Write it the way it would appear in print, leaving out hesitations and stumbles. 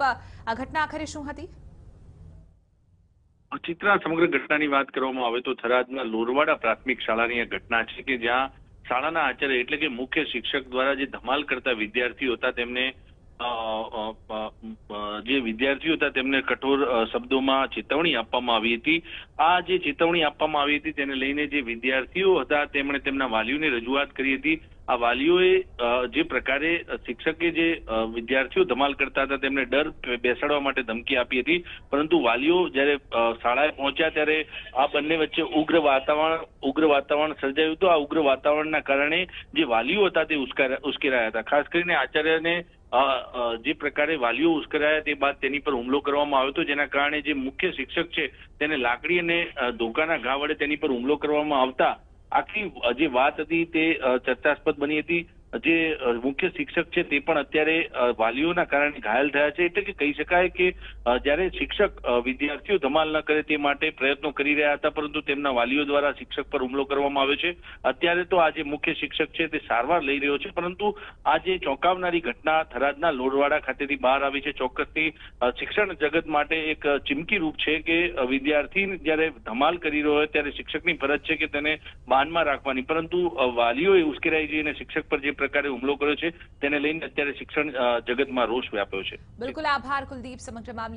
આ ઘટના આખરે શું હતી? ચિત્રા, સમગ્ર ઘટનાની વાત કરવામાં આવે તો થરાદના લોરવાડા પ્રાથમિક શાળાની આ ઘટના છે કે જ્યાં શાળાના આચાર્ય એટલે કે મુખ્ય શિક્ષક દ્વારા જે ધમાલ કરતા વિદ્યાર્થીઓ હતા તેમને કઠોર શબ્દોમાં ચેતવણી આપવામાં આવી હતી। આ જે ચેતવણી આપવામાં આવી હતી તેને લઈને જે વિદ્યાર્થીઓ હતા તેમણે તેમના વાલીઓને રજૂઆત કરી હતી। આ વાલીઓએ જે પ્રકારે શિક્ષકે જે વિદ્યાર્થીઓ ધમાલ કરતા હતા તેમને ડર બેસાડવા માટે ધમકી આપી હતી, પરંતુ વાલીઓ જ્યારે શાળાએ પહોંચ્યા ત્યારે આ બંને વચ્ચે ઉગ્ર વાતાવરણ સર્જાયું હતું। આ ઉગ્ર વાતાવરણના કારણે જે વાલીઓ હતા તે ઉશ્કેરાયા હતા। ખાસ કરીને આચાર્યને જે પ્રકારે વાલીઓ ઉશ્કેરાયા તે બાદ તેની પર હુમલો કરવામાં આવ્યો હતો, જેના કારણે જે મુખ્ય શિક્ષક છે તેને લાકડી અને ધોકાના ઘા વડે તેની પર હુમલો કરવામાં આવતા આખી જે વાત હતી તે ચર્ચાસ્પદ બની હતી। જે મુખ્ય શિક્ષક છે તે પણ અત્યારે વાલીઓના કારણે ઘાયલ થયા છે। એટલે કે કહી શકાય કે જ્યારે શિક્ષક વિદ્યાર્થીઓ ધમાલ ન કરે તે માટે પ્રયત્નો કરી રહ્યા હતા, પરંતુ તેમના વાલીઓ દ્વારા શિક્ષક પર હુમલો કરવામાં આવ્યો છે। અત્યારે તો આ જે મુખ્ય શિક્ષક છે તે સારવાર લઈ રહ્યો છે, પરંતુ આ જે ચોંકાવનારી ઘટના થરાદના લોરવાડા ખાતેથી બહાર આવી છે ચોક્કસથી શિક્ષણ જગત માટે એક ચીમકી રૂપ છે કે વિદ્યાર્થી જ્યારે ધમાલ કરી રહ્યો હોય ત્યારે શિક્ષકની ફરજ છે કે તેને બાનમાં રાખવાની, પરંતુ વાલીઓએ ઉશ્કેરાઈ જઈને શિક્ષક પર જે પ્રકારે હુમલો કર્યો છે તેને લઈને અત્યારે શિક્ષણ જગતમાં રોષ વ્યાપ્યો છે। બિલકુલ, આભાર કુલદીપ સમગ્ર મામલે